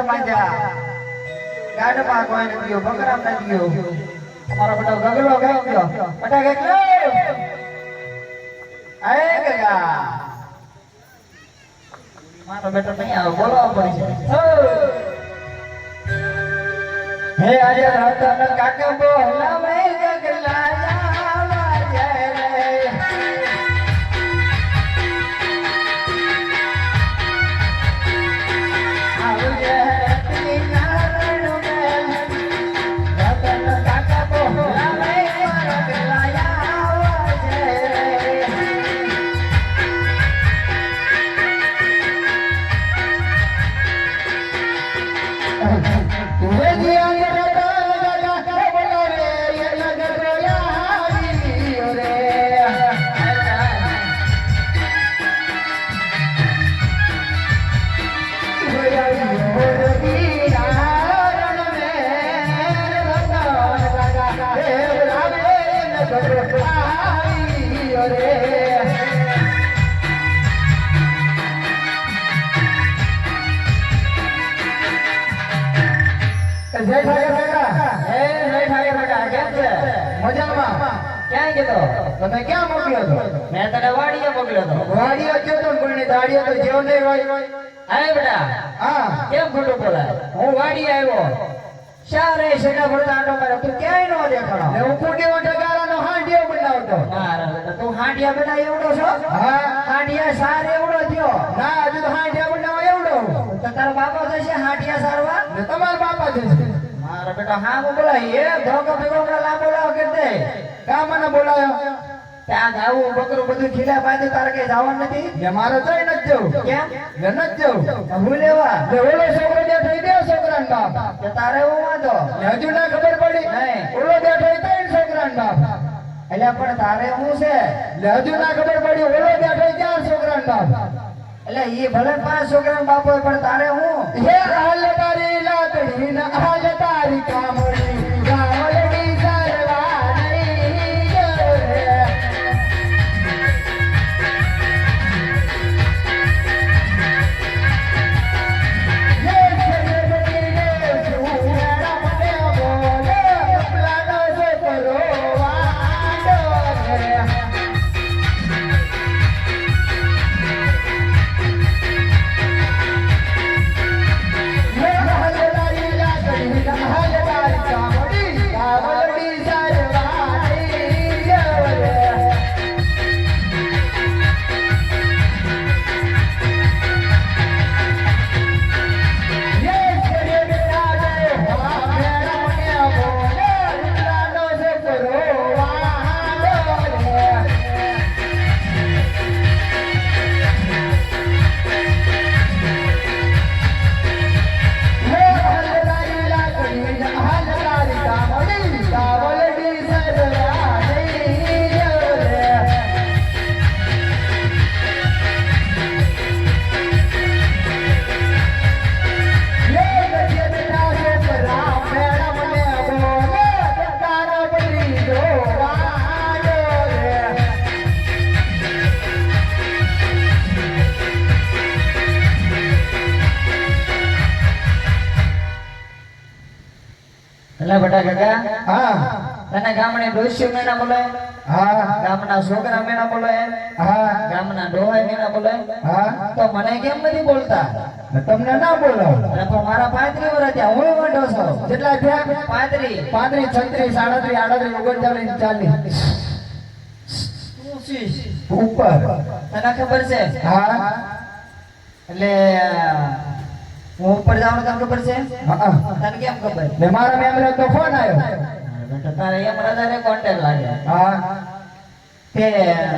માંજા ગાડમાં કોઈ નથી ગયો બકરા નથી ગયો અમારો બેટો ગગલો ગયો ગયો બેટા ગગલો આય ગગા મારો બેટો નહીં આવે બોલાવો પડશે હે આજે રાતન કાકે બોલાવે ગગલા જાવા જાય રે આવજે કિનારણ મેલ રાતન કાકે બોલાવે ગગલા જાવા જાય રે દિયા તમે ક્યાં મોકલ્યો હતો? મેં તને વાડીએ મોકલ્યો હતો. વાડીએ ગયો તો કોઈની દાડીએ તો જેવો નહીં હોય. અરે બેટા હા કેમ ખોટું બોલાય? હું વાડીએ આવ્યો શારે સેના ભરતા આટો માર્યો તું ક્યાંય નો દેખાડો. હું કુટીઓ ટગારાનો હાંડિયો બનાવતો. મારા બેટા તું હાંડિયા બેટા એવડો છો? હા હાંડિયા સાર એવડો થયો. ના હજુ તો હાંડિયા બનાવવા એવડો. તો તારા બાપા થશે હાંડિયા સારવા? ને તમારા બાપા થશે. મારા બેટા હા હું બોલાય એ ધોકો ભેગો લા બોલાવો કે દે કામને બોલાયો ત્યાં ગાવું બકરું બધું ખીલા બાંધી તારે કઈ જવાનું નથી. લે મારો જોઈ ન જવું. કેમ? લે ન જવું. હું લેવા લે ઓલો છોકરો બેઠો દે છોકરાનો બાપ કે તારે હું વાંધો હજુ ના ખબર પડી નહીં. ઓલો બેઠો ત્રણ છોકરાનો બાપ એટલે પણ તારે હું છે લે હજુ ના ખબર પડી. ઓલો બેઠો ચાર છોકરાનો બાપ એટલે ઈ ભલે 5 છોકરાનો બાપ હોય પણ તારે હું હે હાલ તારી લાકડી ના હાલ તારી કામડી ગાવલડી બેટા કાકા હા તને ગામડે ડોસ્યો મેના બોલાય હા ગામના છોકરા મેના બોલાય હા ગામના ડોહાઈ મેના બોલાય હા તો મને કેમ નથી બોલતા? તમને ના બોલાવ પણ મારા 35 વર્ષ થયા હું વાંઢો છું. કેટલા થયા? 35 36 37 38 39 ઉપર તને ખબર છે? હા એટલે હું ઉપર જાઉં તો ખબર છે? હા તને કેમ ખબર? મે મારા મેમરે તો ફોન આવ્યો બેટા તારે એમ રાજાને કોન્ટેક્ટ લાગે. હા તે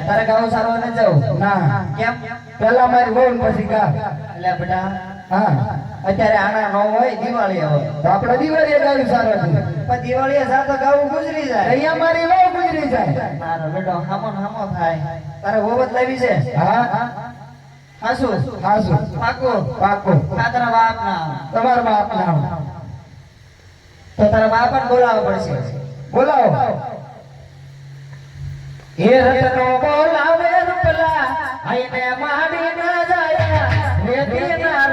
તારે ગાવ સારવા ન જાવ ના કેમ? પહેલા મારી બોલ પછી ગા એટલે બેટા હા અત્યારે આના નો હોય દિવાળી હોય તો આપણે દિવાળીએ ગાવું સારવા છે પણ દિવાળીએ જા તો ગાવું ગુજરી જાય. અહીંયા મારી વહુ ગુજરી જાય. મારો બેટો હામો થાય. તારે વહુત લાવી છે? હા હાસુ પાકો તારા બાપ ના તમારા બાપ ના તો તારા બાપ ને બોલાવવો પડશે. બોલાવો હે રતનો બોલાવે રૂપલા આઈને માડી ના જાય રે દીના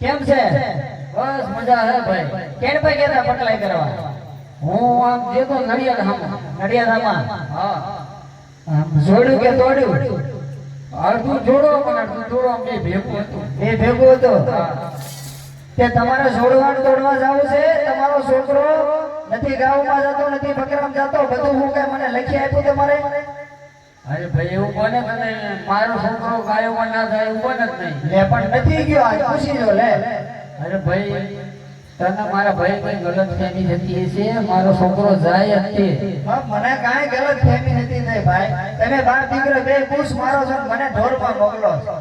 કેમ છે? બસ મજા હે ભાઈ. કેણ ભાઈ કેતા પટલાઈ કરવા? હું આમ જેતો નડિયાદામાં. હા. જોડ્યું કે તોડ્યું? અડધું જોડો પણ અડધું જોડો આમ બે ભેગું હતું. બે ભેગું હતું. કે તમારે જોડવાનું તોડવા જાવું છે? તમારો છોકરો નથી ગામમાં જતો, નથી બકરામ જતો, બધું હું કઈ મને લખી આપ્યું તમારે? અરે ભાઈ એવું બને કે નહીં, મારો છોકરો ગાયોમાં ના થાય એવું બને જ નહીં. લે પણ નથી ગયો, આજ પૂછી લો લે. અરે ભાઈ તને મારા ભાઈ કઈ ગલત ફેમી જતી છે, મારો છોકરો જાય જ તે. મને કાંઈ ગલત ફેમી નથી થઈ ભાઈ. તમે બાપ દીકરો બે પૂછ મારો છો, મને ઢોરમાં મોકલો છો.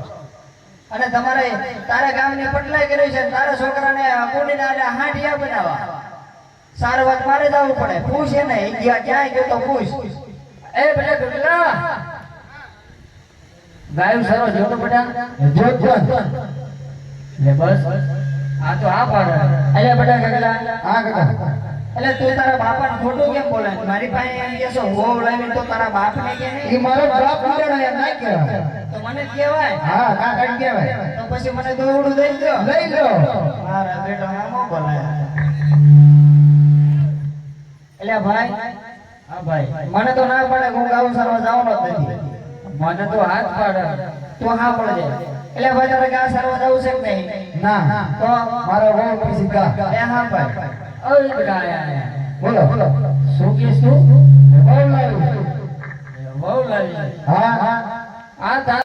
અને તમારે તારા ગામની પટલાઈ કરી છે, તારા છોકરાને કુંડીના હાંડિયા બનાવવા સારવાર મારે જવું પડે. પૂછ એને ક્યાંય ગયો તો પૂછ. એ બેટા ગગલા ગાયું સરો જોતો બેટા જોત લે બસ આ તો આ પાડે. અલ્યા બેટા ગગલા હા કાકા. એટલે તું તારા બાપાને ખોટું કેમ બોલે? મારી પાસે એમ કેસો હોવ લાવી તો તારા બાપને કે નહીં? ઈ મારો બાપ નીકળ્યો એમ ના કહેવાય. તો મને કહેવાય. હા કાકા કહેવાય. તો પછી મને દોરડું દઈ દો. લઈ લો. મારા બેટા આમાં બોલાય. એટલે ભાઈ હા ભાઈ મને તો ના પડે, હું ગાઉં સરવા જવાનો જ નથી. મને તો હાથ પાડે. તો હા પડે. એટલે ભાઈ તારે ગા સરવા જવું છે કે નહીં? ના તો મારો બહુ પછી ગા. એ હા ભાઈ. ઓય બેટા બોલો બોલો શું કે શું? બહુ લાવી. બહુ લાવી. હા હા આ